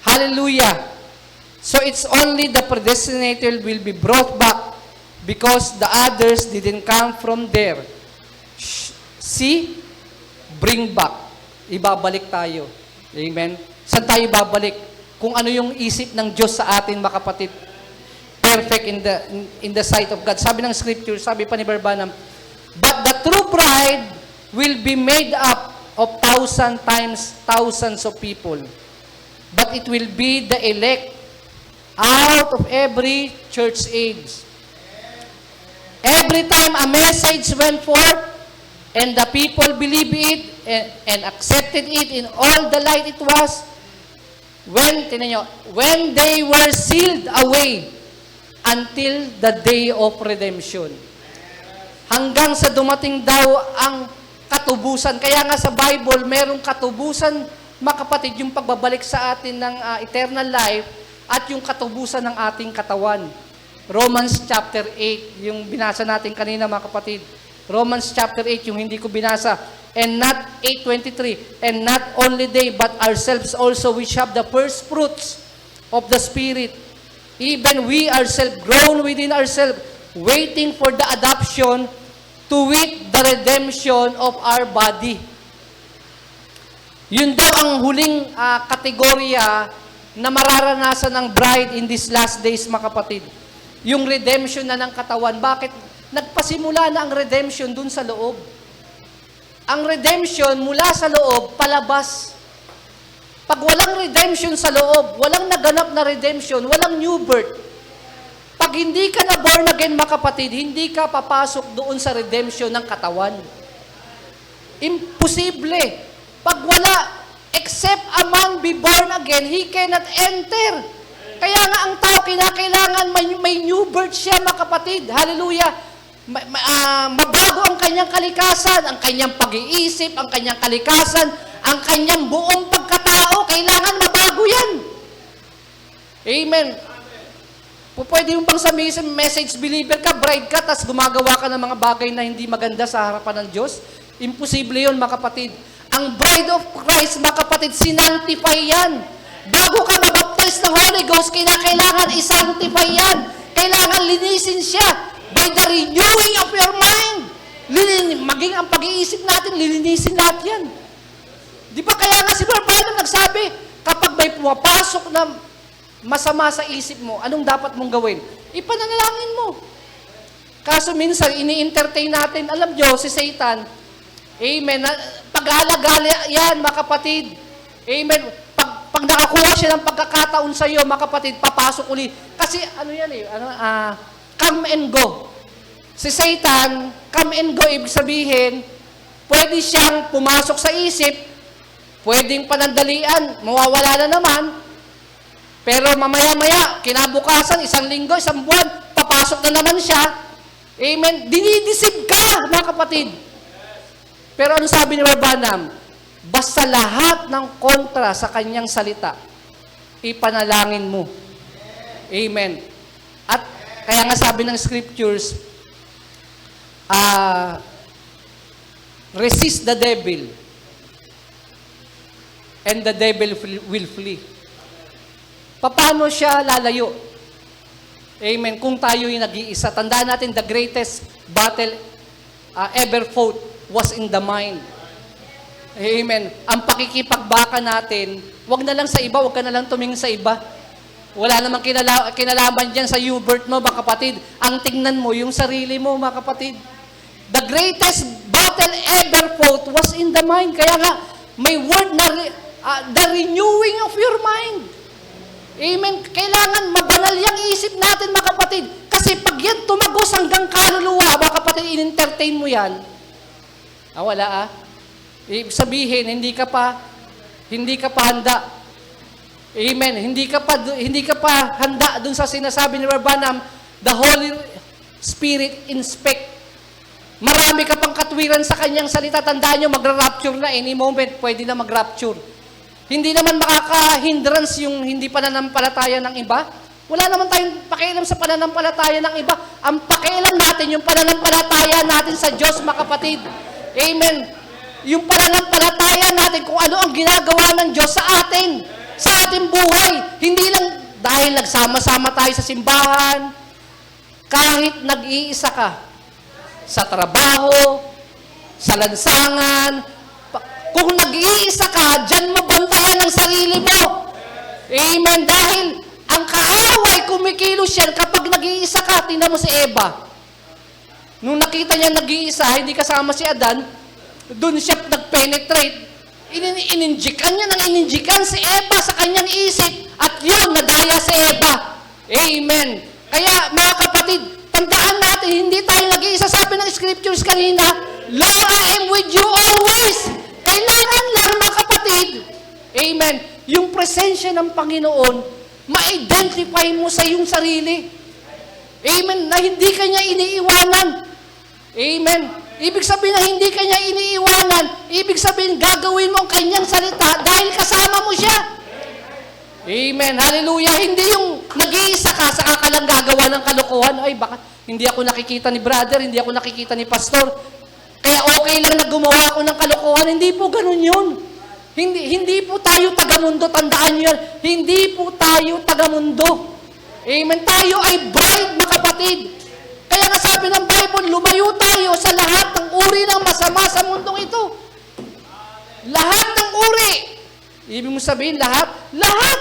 Hallelujah. So it's only the predestinated will be brought back because the others didn't come from there. See? Bring back. Ibabalik tayo. Amen? Saan tayo babalik? Kung ano yung isip ng Diyos sa atin, mga kapatid. Perfect in the sight of God. Sabi ng scripture, sabi pa ni Branham, but the true bride will be made up of 1,000 times thousands of people. But it will be the elect out of every church age. Every time a message went forth, and the people believed it and accepted it in all the light it was, when they were sealed away until the day of redemption. Hanggang sa dumating daw ang katubusan. Kaya nga sa Bible, merong katubusan, mga kapatid, yung pagbabalik sa atin ng eternal life at yung katubusan ng ating katawan. Romans chapter 8, yung binasa natin kanina, mga kapatid. Romans chapter 8, yung hindi ko binasa. And not 8:23, and not only they, but ourselves also, which have the first fruits of the Spirit. Even we ourselves, grown within ourselves, waiting for the adoption, to wit the redemption of our body. Yun daw ang huling kategorya na mararanasan ng bride in these last days, mga kapatid. Yung redemption na ng katawan. Bakit? Nagpasimula na ang redemption dun sa loob. Ang redemption mula sa loob, palabas. Pag walang redemption sa loob, walang naganap na redemption, walang new birth. Pag hindi ka na born again, mga kapatid, hindi ka papasok doon sa redemption ng katawan. Imposible. Pag wala, except a man be born again, he cannot enter. Kaya nga ang tao, kinakailangan may new birth siya, mga kapatid. Hallelujah. Mabago ang kanyang kalikasan, ang kanyang pag-iisip, ang kanyang kalikasan, ang kanyang buong pagkatao. Kailangan mabago yan. Amen. Pwede mo bang sabihin, message believer ka, bride ka, tas gumagawa ka ng mga bagay na hindi maganda sa harapan ng Diyos? Imposible yun, mga kapatid. Ang bride of Christ, mga kapatid, sinantify yan. Bago ka mabaptize ng Holy Ghost, kailangan isantify yan. Kailangan linisin siya by the renewing of your mind. Maging ang pag-iisip natin, lilinisin lahat yan. Di ba kaya nga si Lord Branham nagsabi, kapag may pumapasok na masama sa isip mo, anong dapat mong gawin? Ipananalangin mo. Kaso minsan, ini-entertain natin, alam nyo, si Satan, amen, pag-alagala yan, mga kapatid. Amen. Pag nakakuha siya ng pagkakataon sa iyo, mga kapatid, papasok uli. Kasi ano yan come and go. Si Satan, come and go, ibig sabihin, pwede siyang pumasok sa isip, pwedeng panandalian, mawawala na naman, pero mamaya-maya, kinabukasan, isang linggo, isang buwan, papasok na naman siya. Amen. Dinidisib ka, mga kapatid. Pero ano sabi ni Lord Branham? Basta lahat ng kontra sa kanyang salita, ipanalangin mo. Amen. At kaya nga sabi ng scriptures, resist the devil, and the devil will flee. Paano siya lalayo? Amen. Kung tayo'y nag-iisa, tandaan natin, the greatest battle ever fought was in the mind. Amen. Ang pakikipagbaka natin, wag na lang sa iba, wag ka na lang tumingin sa iba. Wala namang kinalaman dyan sa new birth mo, mga kapatid. Ang tingnan mo, yung sarili mo, mga kapatid. The greatest battle ever fought was in the mind. Kaya nga, may word na, the renewing of your mind. Amen. Kailangan mabanal yung isip natin, mga kapatid. Kasi pag yan tumagos hanggang kaluluwa, mga kapatid, in-entertain mo yan. Wala Ibig sabihin, hindi ka pa handa. Amen. Hindi ka pa handa dun sa sinasabi ni Lord Branham, the Holy Spirit inspect. Marami ka pang katwiran sa kanyang salita. Tandaan nyo, magra-rapture na. Any moment, pwede na mag-rapture. Hindi naman makaka-hindrance yung hindi pananampalataya ng iba. Wala naman tayong pakialam sa pananampalataya ng iba. Ang pakialam natin, yung pananampalataya natin sa Diyos, mga kapatid. Amen. Yung pananampalataya natin kung ano ang ginagawa ng Diyos sa atin, sa ating buhay. Hindi lang dahil nagsama-sama tayo sa simbahan, kahit nag-iisa ka, sa trabaho, sa lansangan, kung nag-iisa ka, dyan mo bantayan ang sarili mo. Amen. Dahil ang kaaway, kumikilos yan kapag nag-iisa ka. Tingnan mo si Eva. Nung nakita niya nag-iisa, hindi kasama si Adan, doon siya nag-penetrate. Ininjikan niya ng ininjikan si Eva sa kanyang isip. At yun, nadaya si Eva. Amen. Kaya, mga kapatid, tandaan natin, hindi tayo nag-iisa. Sabi ng scriptures kanina, Lo, I am with you always. Kailangan lang, mga kapatid, amen, yung presensya ng Panginoon, ma-identify mo sa iyong sarili. Amen, na hindi ka niya iniiwanan. Amen. Ibig sabihin na hindi ka niya iniiwanan, ibig sabihin gagawin mo ang kanyang salita dahil kasama mo siya. Amen. Hallelujah. Hindi yung nag-iisa ka, saka ka lang gagawa ng kalokohan. Ay, baka hindi ako nakikita ni brother, hindi ako nakikita ni pastor. Kaya okay lang na gumawa ako ng kalokohan. Hindi po ganun yun. Hindi po tayo tagamundo. Tandaan nyo yan. Hindi po tayo tagamundo. Amen. Tayo ay bride, mga kapatid. Kaya nga sabi ng Bible, Panginoon, lumayo tayo sa lahat ng uri ng masama sa mundong ito. Lahat ng uri. Ibig mo sabihin, lahat? Lahat!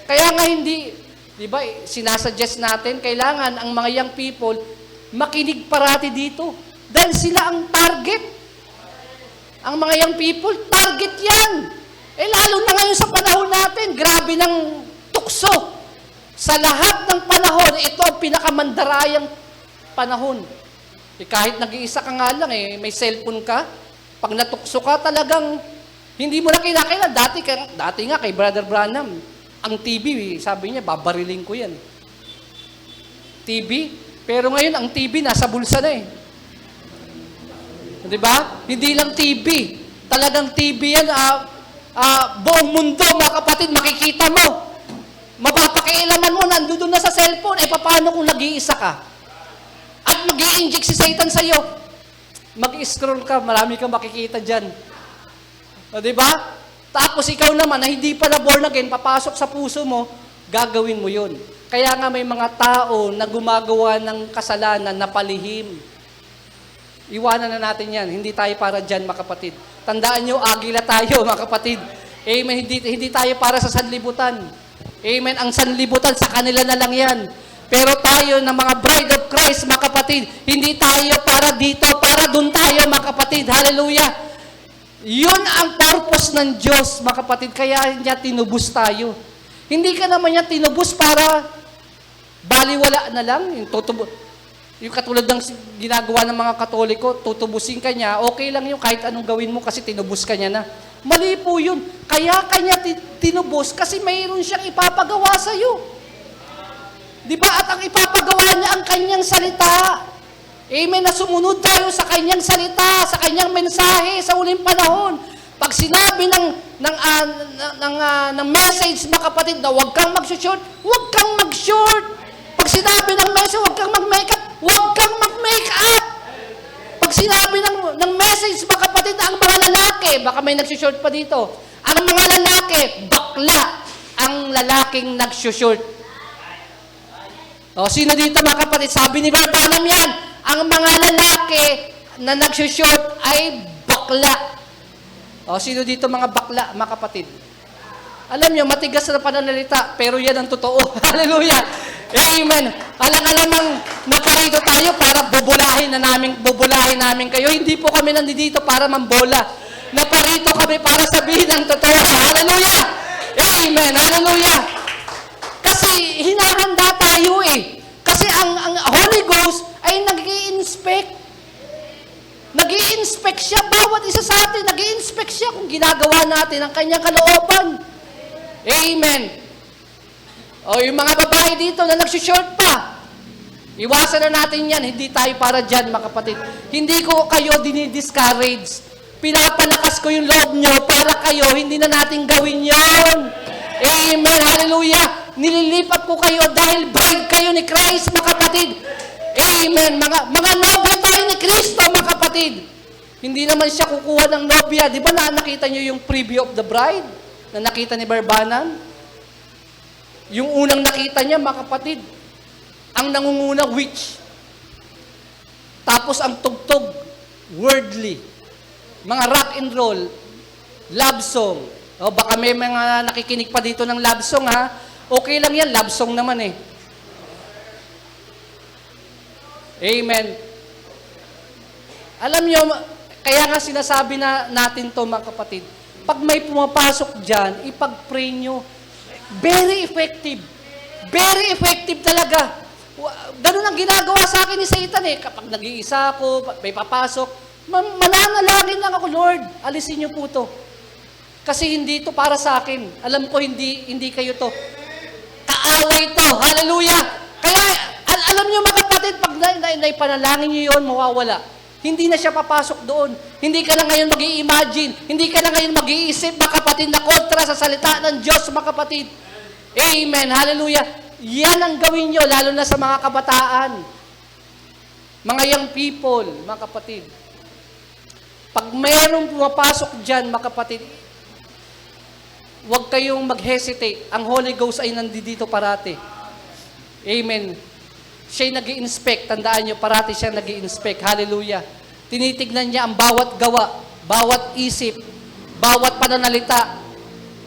Kaya nga hindi, di ba, sinasuggest natin, kailangan ang mga young people makinig parati dito. Dahil sila ang target. Ang mga young people, target yan. Lalo na ngayon sa panahon natin, grabe ng tukso. Sa lahat ng panahon, ito ang pinakamandarayang panahon. Kahit nag-iisa ka nga lang, may cellphone ka, pag natukso ka talagang, hindi mo na kinakailan. Dati nga kay Brother Branham, ang TV, sabi niya, babariling ko yan. TV? Pero ngayon, ang TV nasa bulsa na Di ba? Hindi lang TV. Talagang TV yan, buong mundo, mga kapatid, makikita mo. Mapapakialaman mo, nandoon na sa cellphone. Paano kung nag-iisa ka? At mag-i-inject si Satan sa'yo. Mag-scroll ka, marami kang makikita dyan. Di ba? Tapos ikaw naman, na hindi pa na born again, papasok sa puso mo, gagawin mo yun. Kaya nga may mga tao na gumagawa ng kasalanan na palihim. Iwanan na natin yan. Hindi tayo para dyan, mga kapatid. Tandaan nyo, agila tayo, mga kapatid. Amen. Hindi tayo para sa sanlibutan. Amen. Ang sanlibutan, sa kanila na lang yan. Pero tayo na mga bride of Christ, mga kapatid, hindi tayo para dito, para dun tayo, mga kapatid. Hallelujah. Yun ang purpose ng Diyos, mga kapatid. Kaya niya tinubos tayo. Hindi ka naman niya tinubos para baliwala na lang. Yung katulad ng ginagawa ng mga Katoliko, tutubusin ka niya, okay lang yung kahit anong gawin mo kasi tinubos ka niya na. Mali po yun. Kaya kanya tinubos kasi mayroon siyang ipapagawa sa iyo. Di ba? At ang ipapagawa niya ang kanyang salita. Amen. Na sumunod tayo sa kanyang salita, sa kanyang mensahe sa uling panahon. Pag sinabi ng message, mga kapatid, na huwag kang mag-short, huwag kang mag-short. Pag sinabi ng message, huwag kang mag-makeup, huwag kang mag-makeup. Pag sinabi ng message, mga kapatid, na ang mga lalaki, baka may nag-short pa dito, ang mga lalaki, bakla ang lalaking nag-short. O, sino dito, mga kapatid? Sabi ni Brother Branham yan, ang mga lalaki na nag-short ay bakla. O, sino dito mga bakla, mga kapatid? Alam nyo, matigas na pananalita, pero yan ang totoo. Hallelujah! Amen! Alang-alamang naparito tayo para bubulahin namin kayo. Hindi po kami nandito para mambola. Naparito kami para sabihin ang totoo. Hallelujah! Amen! Hallelujah! Kasi hinahanda tayo Kasi ang Holy Ghost ay nag-i-inspect. Nag-i-inspect siya, bawat isa sa atin, nag-i-inspect siya kung ginagawa natin ang kanyang kalooban. Amen. O yung mga babae dito na nag-short pa, iwasan na natin yan, hindi tayo para dyan, mga kapatid. Hindi ko kayo dinidiscourage. Pinapalakas ko yung loob nyo para kayo, hindi na natin gawin yon. Amen. Hallelujah. Nililipat ko kayo dahil bride kayo ni Christ, mga kapatid. Amen. Mga nobya tayo ni Kristo, mga kapatid. Hindi naman siya kukuha ng nobya. Di ba nakita nyo yung preview of the bride na nakita ni Branham? Yung unang nakita niya, mga kapatid, ang nangunguna, witch. Tapos ang tugtog, worldly. Mga rock and roll, love song. O baka may mga nakikinig pa dito ng love song, ha? Okay lang yan, love song naman Amen. Alam nyo, kaya nga sinasabi natin to, mga kapatid, pag may pumapasok dyan, ipag-pray nyo. Very effective. Very effective talaga. Ganun ang ginagawa sa akin ni Satan Kapag nag-iisa ako, may papasok, mananalangin lang ako, Lord, alisin niyo po to. Kasi hindi to para sa akin. Alam ko hindi kayo to. Kaaway to. Hallelujah. Kaya, alam niyo mga kapatid, pag naipanalangin niyo yun, mawawala. Hindi na siya papasok doon. Hindi ka na ngayon mag-i-imagine. Hindi ka na ngayon mag-iisip, mga kapatid, na kontra sa salita ng Diyos, mga kapatid. Amen. Hallelujah. Yan ang gawin nyo, lalo na sa mga kabataan. Mga young people, mga kapatid. Pag mayroong pumapasok dyan, mga kapatid, huwag kayong mag-hesitate. Ang Holy Ghost ay nandito parati. Amen. Siya'y nag-i-inspect. Tandaan nyo, parati siya nag-i-inspect. Hallelujah. Tinitignan niya ang bawat gawa, bawat isip, bawat pananalita,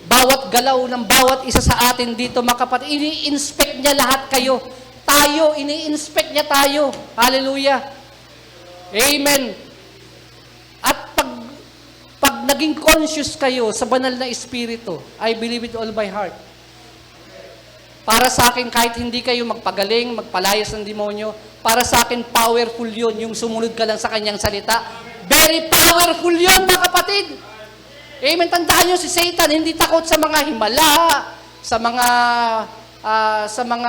bawat galaw ng bawat isa sa atin dito, mga kapatid. Ini-inspect niya lahat kayo. Tayo, ini-inspect niya tayo. Hallelujah. Amen. At pag naging conscious kayo sa banal na Espiritu, I believe with all my heart. Para sa akin, kahit hindi kayo magpagaling, magpalayas ng demonyo, para sa akin, powerful yun, yung sumunod ka lang sa kanyang salita. Very powerful yun, mga kapatid. Amen. Tandaan nyo, si Satan, hindi takot sa mga himala, sa mga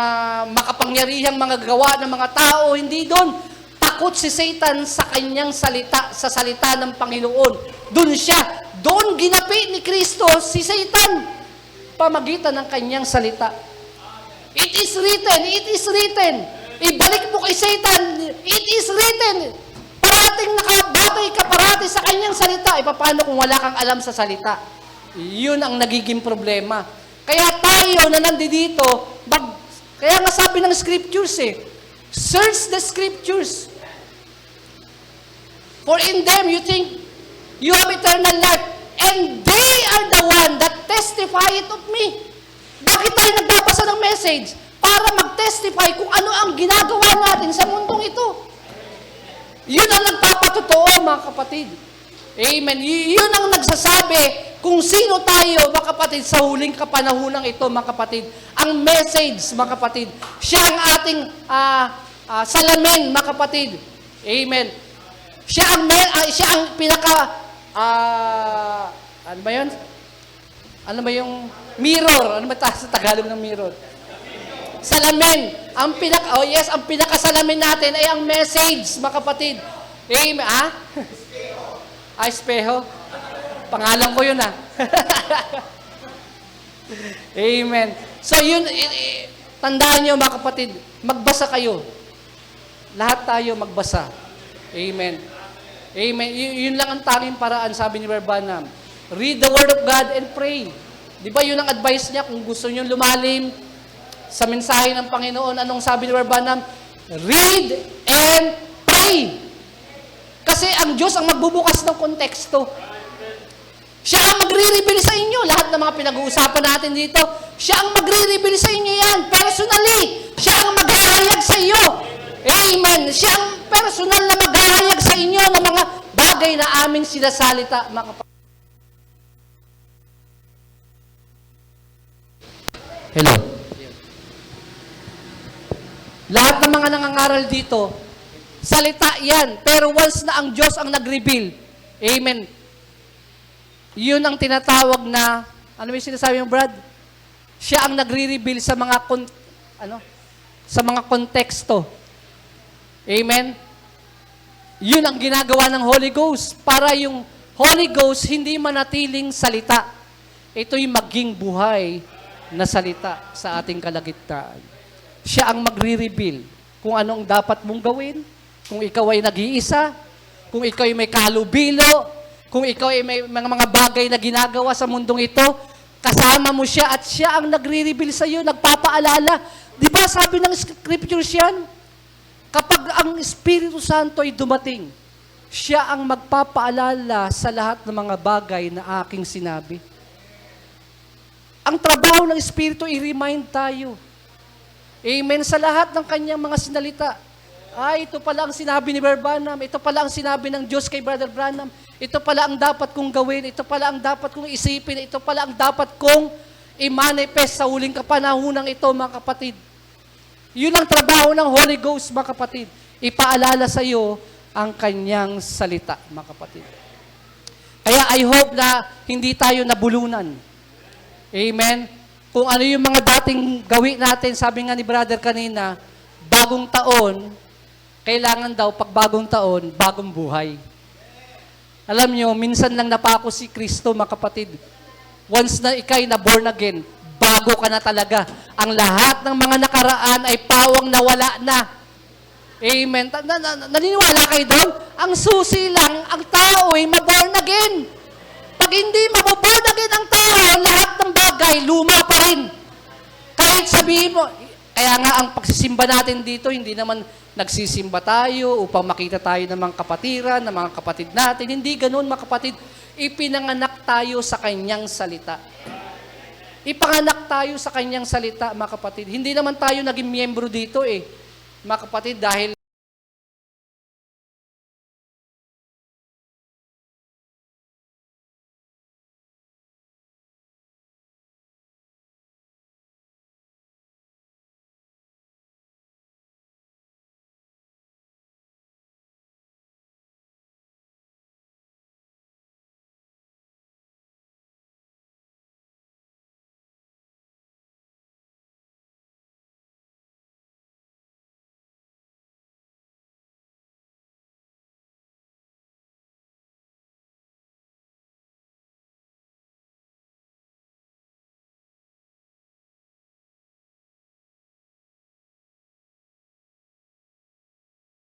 makapangyarihang mga gawa ng mga tao, hindi doon. Takot si Satan sa kanyang salita, sa salita ng Panginoon. Doon siya. Doon ginapi ni Kristo si Satan, pamagitan ng kanyang salita. It is written, it is written. Ibalik mo kay Satan, it is written. Parating nakabatay ka parati sa kanyang salita. Paano kung wala kang alam sa salita? Yun ang nagiging problema. Kaya tayo na nandito, kaya nga sabi ng scriptures search the scriptures. For in them you think you have eternal life, and they are the one that testify it of me. Bakit tayo nagbabasa ng message? Para mag-testify kung ano ang ginagawa natin sa mundong ito. Yun ang nagpapatotoo, mga kapatid. Amen. Yun ang nagsasabi kung sino tayo, mga kapatid, sa huling kapanahunang ito, mga kapatid. Ang message, mga kapatid, siya ang ating salamin, mga kapatid. Amen. Siya ang pinaka, ano ba yun? Ano ba yung mirror? Ano ba sa Tagalog ng mirror? Salamin. Ang pinakasalamin natin ay ang message, mga kapatid. Amen. Espejo. Pangalan ko yun, Amen. So yun, tandaan nyo, mga kapatid, magbasa kayo. Lahat tayo magbasa. Amen. Amen. Yun lang ang tanging paraan, sabi ni Brother Branham. Read the Word of God and pray. Di ba yun ang advice niya? Kung gusto nyo lumalim sa mensahe ng Panginoon, anong sabi ni Brother Branham? Read and pray. Kasi ang Diyos ang magbubukas ng konteksto. Siya ang magre-reveal sa inyo. Lahat ng mga pinag-uusapan natin dito, siya ang magre-reveal sa inyo yan. Personally, siya ang maghahayag sa iyo. Amen. Siya ang personal na maghahayag sa inyo ng mga bagay na aming sinasalita, mga kapatid. Hello. Lahat ng mga nangangaral dito, salita yan. Pero once na ang Diyos ang nag-reveal, amen, yun ang tinatawag na, ano yung sinasabi mo, Brad? Siya ang nagre-reveal sa mga, sa mga konteksto. Amen? Yun ang ginagawa ng Holy Ghost para yung Holy Ghost hindi manatiling salita. Ito'y maging buhay na salita sa ating kalagitnaan. Siya ang magre-reveal kung anong dapat mong gawin, kung ikaw ay nag-iisa, kung ikaw ay may kalubilo, kung ikaw ay may mga bagay na ginagawa sa mundong ito, kasama mo siya at siya ang nagre-reveal sa iyo, nagpapaalala. Di ba sabi ng scriptures yan? Kapag ang Espiritu Santo ay dumating, siya ang magpapaalala sa lahat ng mga bagay na aking sinabi. Ang trabaho ng Espiritu, i-remind tayo. Amen. Sa lahat ng kanyang mga sinalita. Ito pala ang sinabi ni Brother Branham. Ito pala ang sinabi ng Diyos kay Brother Branham. Ito pala ang dapat kong gawin. Ito pala ang dapat kong isipin. Ito pala ang dapat kong i-manifest sa huling kapanahunang ito, mga kapatid. Yun ang trabaho ng Holy Ghost, mga kapatid. Ipaalala sa iyo ang kanyang salita, mga kapatid. Kaya I hope na hindi tayo nabulunan. Amen? Kung ano yung mga dating gawin natin, sabi nga ni brother kanina, bagong taon, kailangan daw, pag bagong taon, bagong buhay. Alam nyo, minsan lang napako si Kristo, mga kapatid. Once na ikay na born again, bago ka na talaga. Ang lahat ng mga nakaraan ay pawang nawala na. Amen? Naniniwala kayo doon? Ang susi lang, ang tao ay maborn again. Pag hindi maborn again ang tao, lahat ng bagay, luma pa rin. Kahit sabihin mo, Kaya nga ang pagsisimba natin dito, hindi naman nagsisimba tayo upang makita tayo ng mga kapatiran, ng mga kapatid natin. Hindi ganoon, mga kapatid. Ipinanganak tayo sa kanyang salita. Ipanganak tayo sa kanyang salita, mga kapatid. Hindi naman tayo naging miyembro dito mga kapatid, dahil